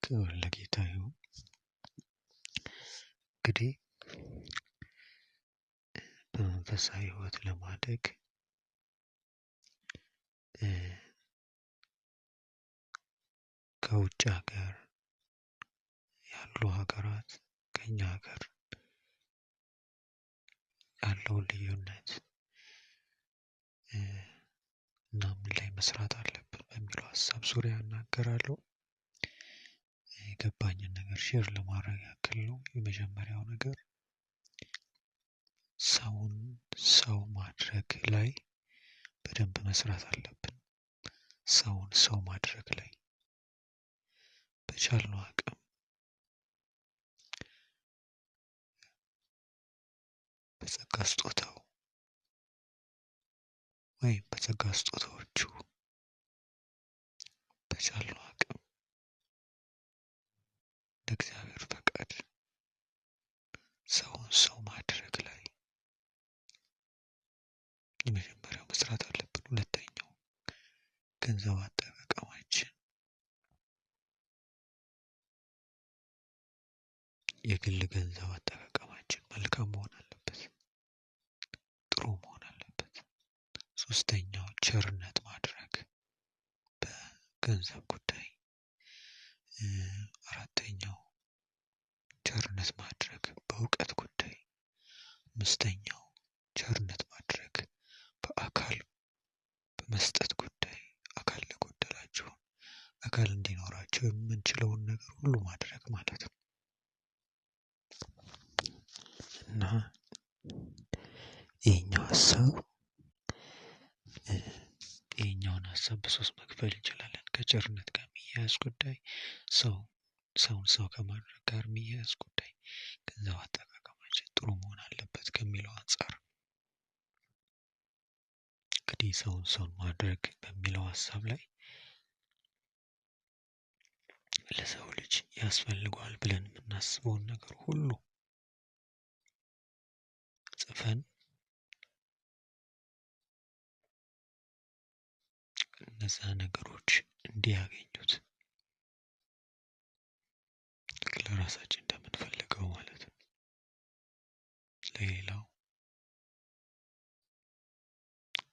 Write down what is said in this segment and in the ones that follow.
ክብር ለጌታ ይሁን። እንግዲህ በመንፈሳዊ ሕይወት ለማደግ ከውጭ ሀገር ያሉ ሀገራት ከኛ ሀገር ያለውን ልዩነት እና ምን ላይ መስራት አለብን በሚለው ሀሳብ ዙሪያ እናገራለሁ። የገባኝን ነገር ሼር ለማድረግ ያክል ነው። የመጀመሪያው ነገር ሰውን ሰው ማድረግ ላይ በደንብ መስራት አለብን። ሰውን ሰው ማድረግ ላይ በቻልነው አቅም በጸጋ ስጦታው ወይም በጸጋ ስጦታዎቹ በቻልነው አቅም ለእግዚአብሔር ፈቃድ ሰውን ሰው ማድረግ ላይ የመጀመሪያው መስራት አለብን። ሁለተኛው ገንዘብ አጠቃቀማችን የግል ገንዘብ አጠቃቀማችን መልካም መሆን አለበት፣ ጥሩ መሆን አለበት። ሶስተኛው ቸርነት ማድረግ በገንዘብ ጉዳይ። አራተኛው ቸርነት ማድረግ በእውቀት ጉዳይ። አምስተኛው ቸርነት ማድረግ በአካል በመስጠት ጉዳይ። አካል ለጎደላቸው አካል እንዲኖራቸው የምንችለውን ነገር ሁሉ ማድረግ ማለት ነው። እና ይሄኛውን ሀሳብ በሶስት መክፈል እንችላለን። ከቸርነት ጋር የሚያያዝ ጉዳይ፣ ሰውን ሰው ከማድረግ ጋር የሚያያዝ ጉዳይ፣ ገንዘብ አጠቃቀማችን ጥሩ መሆን አለበት ከሚለው አንፃር እንግዲህ ሰውን ሰውን ማድረግ በሚለው ሀሳብ ላይ ለሰው ልጅ ያስፈልገዋል ብለን የምናስበውን ነገር ሁሉ ጽፈን እነዛ ነገሮች እንዲያገኙት ለራሳችን እንደምንፈልገው ማለት ነው። ለሌላው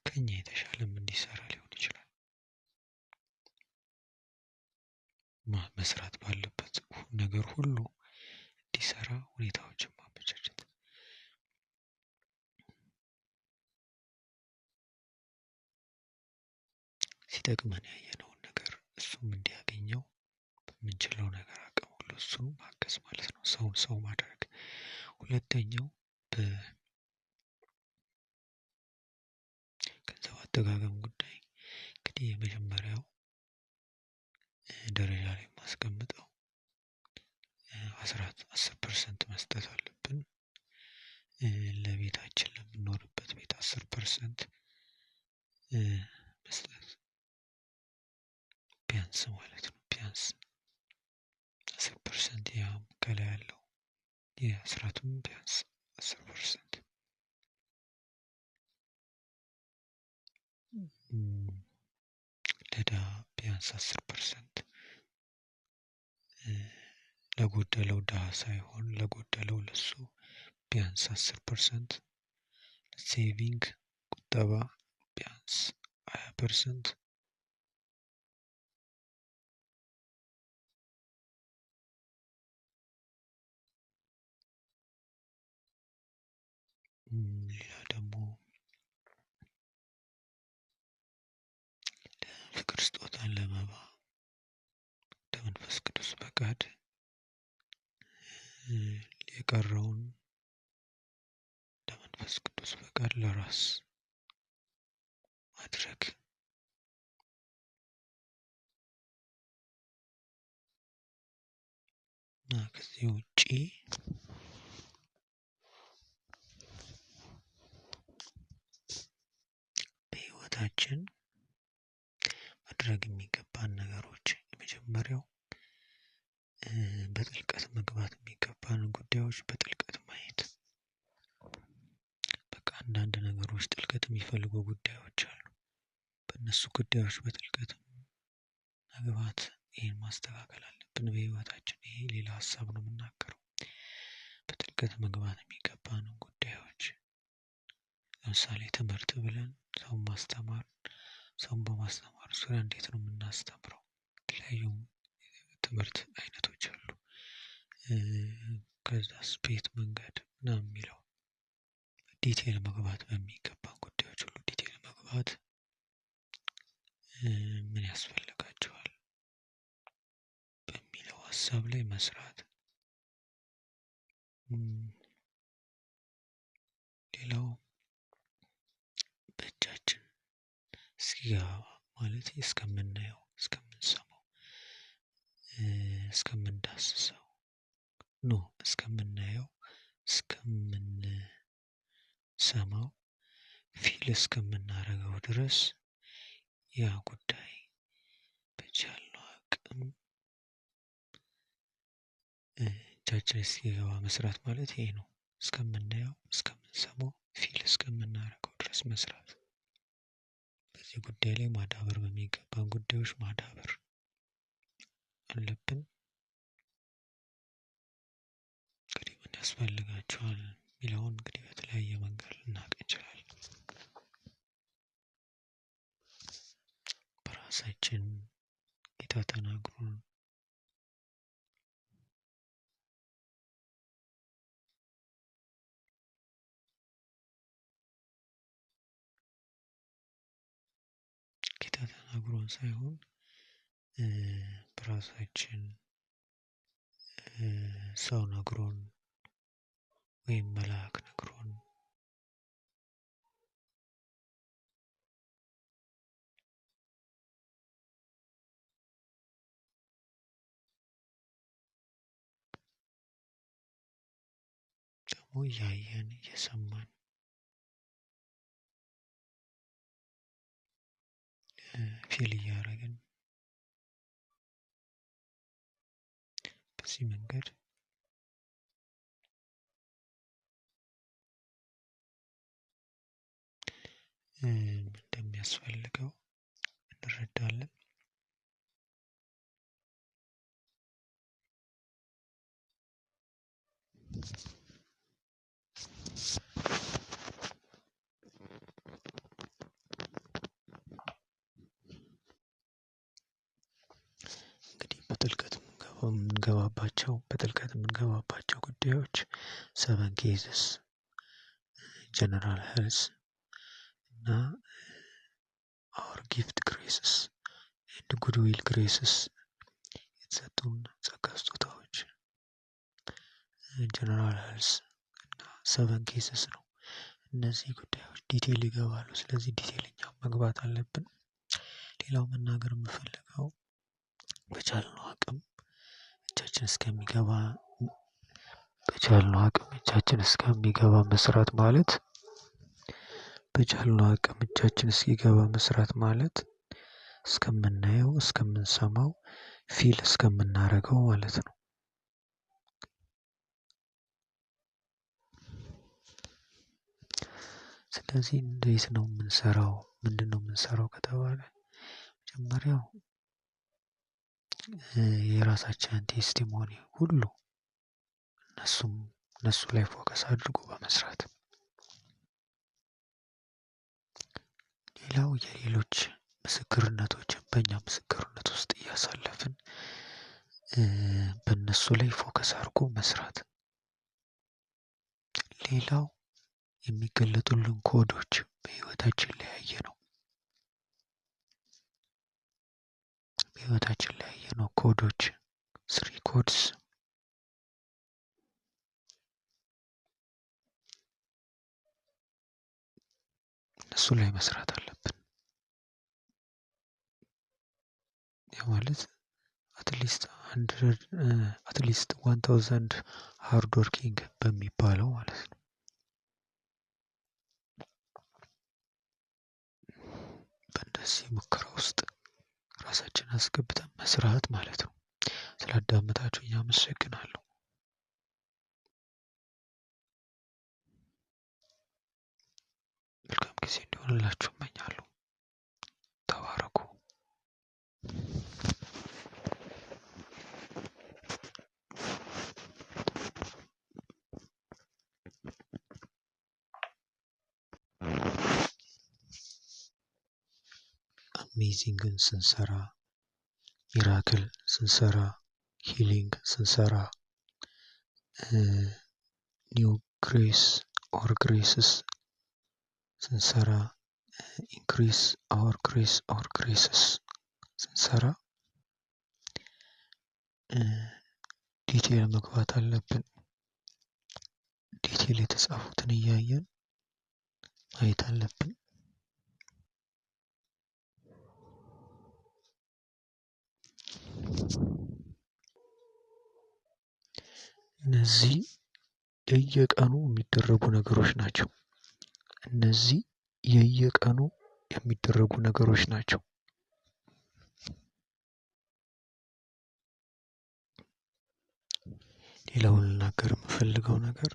ከኛ የተሻለም እንዲሰራ ሊሆን ይችላል። መስራት ባለበት ነገር ሁሉ እንዲሰራ ሁኔታዎችን ማመቻቸት። ሲጠቅመን ያየነውን ነገር እሱም እንዲያገኘው በምንችለው ነገር አቅም ሁሉ እሱን ማገዝ ማለት ነው። ሰውን ሰው ማድረግ። ሁለተኛው በገንዘብ አጠቃቀም ጉዳይ እንግዲህ የመጀመሪያው ደረጃ ላይ ማስቀምጠው 10% መስጠት አለብን። ለቤታችን ለምንኖርበት ቤት 10% መስጠት ቢያንስ ማለት ነው። ቢያንስ 10% ያም ከላይ ያለው የአስራቱም ቢያንስ 10% ለድሃ ቢያንስ 10%፣ ለጎደለው ድሃ ሳይሆን ለጎደለው ለሱ ቢያንስ 10%፣ ሴቪንግ ቁጠባ ቢያንስ 20%፣ ሌላ ደግሞ ለፍቅር ስጦታን ለመባ ለመንፈስ ቅዱስ ፈቃድ የቀረውን ለመንፈስ ቅዱስ ፈቃድ ለራስ ማድረግ። እና ከዚህ ውጪ በህይወታችን ማድረግ የሚገባን ነገሮች የመጀመሪያው በጥልቀት መግባት የሚገባን ጉዳዮች በጥልቀት ማየት። በቃ አንዳንድ ነገሮች ጥልቀት የሚፈልጉ ጉዳዮች አሉ። በእነሱ ጉዳዮች በጥልቀት መግባት ይህን ማስተካከል አለብን በህይወታችን። ይሄ ሌላ ሀሳብ ነው የምናገረው። በጥልቀት መግባት የሚገባን ጉዳዮች ለምሳሌ ትምህርት ብለን ሰውን ማስተማር፣ ሰውን በማስተማር ዙሪያ እንዴት ነው የምናስተምረው? የተለያዩ ትምህርት አይነቶች አሉ። ከዛስ ቤት መንገድ ምናምን የሚለው ዲቴል መግባት በሚገባን ጉዳዮች ሁሉ ዲቴል መግባት ምን ያስፈልጋቸዋል በሚለው ሀሳብ ላይ መስራት። ሌላው በእጃችን እስኪገባ ማለት እስከምናየው፣ እስከምንሰማው፣ እስከምንዳስሰው እስከምናየው፣ እስከምንሰማው፣ ፊል እስከምናደርገው ድረስ ያ ጉዳይ በቻልነው አቅም እጃችን እስኪገባ መስራት ማለት ይሄ ነው። እስከምናየው፣ እስከምንሰማው፣ ፊል እስከምናደርገው ድረስ መስራት። በዚህ ጉዳይ ላይ ማዳበር በሚገባን ጉዳዮች ማዳበር አለብን። እንግዲህ ምን ያስፈልጋቸዋል የሚለውን እንግዲህ በተለያየ መንገድ ልናውቅ እንችላለን። በራሳችን ጌታ ተናግሮን ሳይሆን በራሳችን ሰው ነግሮን ወይም መልአክ ነግሮን ደግሞ እያየን እየሰማን ፊል እያደረግን በዚህ መንገድ እንደሚያስፈልገው እንረዳለን። እንግዲህ በጥልቀት የምንገባባቸው ጉዳዮች 7 ኬዝስ፣ ጀነራል ሄልስ እና አወር ጊፍት ግሬስስ ኤንድ ጉድዊል ግሬስስ የተሰጡን ጸጋ ስጦታዎች ጀነራል ሄልስ እና 7 ኬዝስ ነው። እነዚህ ጉዳዮች ዲቴል ይገባሉ። ስለዚህ ዲቴል እኛም መግባት አለብን። ሌላው መናገር የምፈልገው በቻልነው አቅም እጃችን እስከሚገባ መስራት ማለት እስከምናየው፣ እስከምንሰማው፣ ፊል እስከምናደርገው ማለት ነው። ስለዚህ እንዴት ነው የምንሰራው? ምንድነው የምንሰራው ከተባለ መጀመሪያው የራሳችንን ቴስቲሞኒ ሁሉ እነሱ ላይ ፎከስ አድርጎ በመስራት፣ ሌላው የሌሎች ምስክርነቶችን በእኛ ምስክርነት ውስጥ እያሳለፍን በእነሱ ላይ ፎከስ አድርጎ መስራት፣ ሌላው የሚገለጡልን ኮዶች በህይወታችን ላይ ያየነው ኮዶች 3 ኮድስ እነሱ ላይ መስራት አለብን። ያ ማለት አትሊስት 1000 ሃርድ ወርኪንግ በሚባለው ማለት ነው። በእንደዚህ ሙከራ ውስጥ ራሳችን አስገብተን መስራት ማለት ነው። ስላዳመጣችሁኝ አመሰግናለሁ። መልካም ጊዜ እንዲሆንላችሁ እመኛለሁ። ተባረኩ። አሜዚንግን ስንሰራ፣ ሚራክል ስንሰራ፣ ሂሊንግ ስንሰራ፣ ኒው ግሬስ ኦር ግሬስስ ስንሰራ፣ ኢንክሪስ ኦር ግሬስ ኦር ግሬስስ ስንሰራ ዲቴል መግባት አለብን። ዲቴል የተጻፉትን እያየን ማየት አለብን። እነዚህ የየቀኑ የሚደረጉ ነገሮች ናቸው። እነዚህ የየቀኑ የሚደረጉ ነገሮች ናቸው። ሌላው ልናገር የምፈልገው ነገር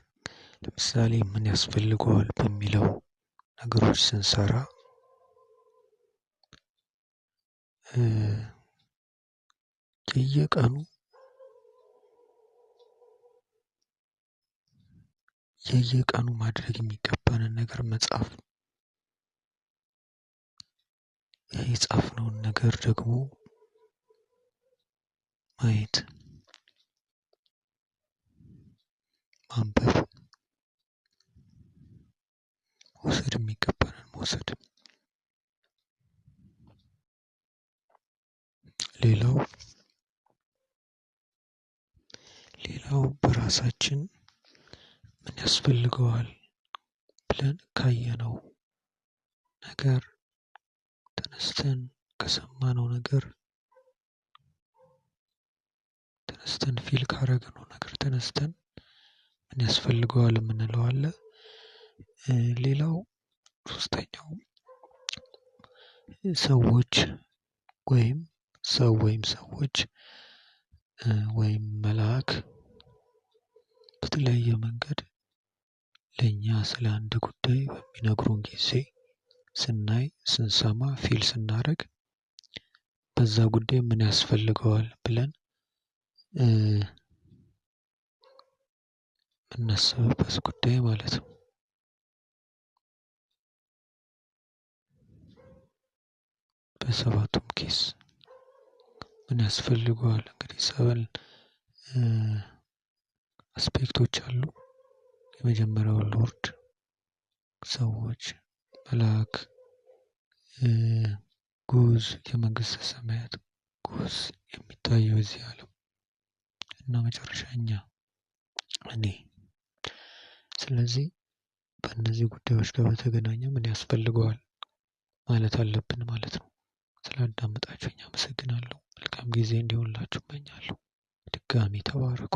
ለምሳሌ ምን ያስፈልገዋል በሚለው ነገሮች ስንሰራ የየቀኑ ማድረግ የሚገባንን ነገር መጻፍ፣ የጻፍነውን ነገር ደግሞ ማየት፣ ማንበብ፣ መውሰድ የሚገባንን መውሰድ። ሌላው በራሳችን ምን ያስፈልገዋል ብለን ካየነው ነገር ተነስተን ከሰማነው ነገር ተነስተን ፊል ካረግነው ነገር ተነስተን ምን ያስፈልገዋል የምንለው አለ። ሌላው ሶስተኛው ሰዎች ወይም መልአክ በተለያየ መንገድ ለእኛ ስለ አንድ ጉዳይ በሚነግሩን ጊዜ ስናይ፣ ስንሰማ፣ ፊል ስናደርግ በዛ ጉዳይ ምን ያስፈልገዋል ብለን የምናስብበት ጉዳይ ማለት ነው። በሰባቱም ኬስ ምን ያስፈልገዋል እንግዲህ 7 አስፔክቶች አሉ። የመጀመሪያው ሎርድ፣ ሰዎች፣ መልአክ፣ ጉዝ የመንግስተ ሰማያት ጉዝ የሚታየው እዚህ ዓለም እና መጨረሻ እኔ። ስለዚህ በእነዚህ ጉዳዮች ጋር በተገናኘ ምን ያስፈልገዋል ማለት አለብን ማለት ነው። ስላዳመጣችሁኝ አመሰግናለሁ። መልካም ጊዜ እንዲሆንላችሁ እመኛለሁ። ድጋሚ ተባረኩ።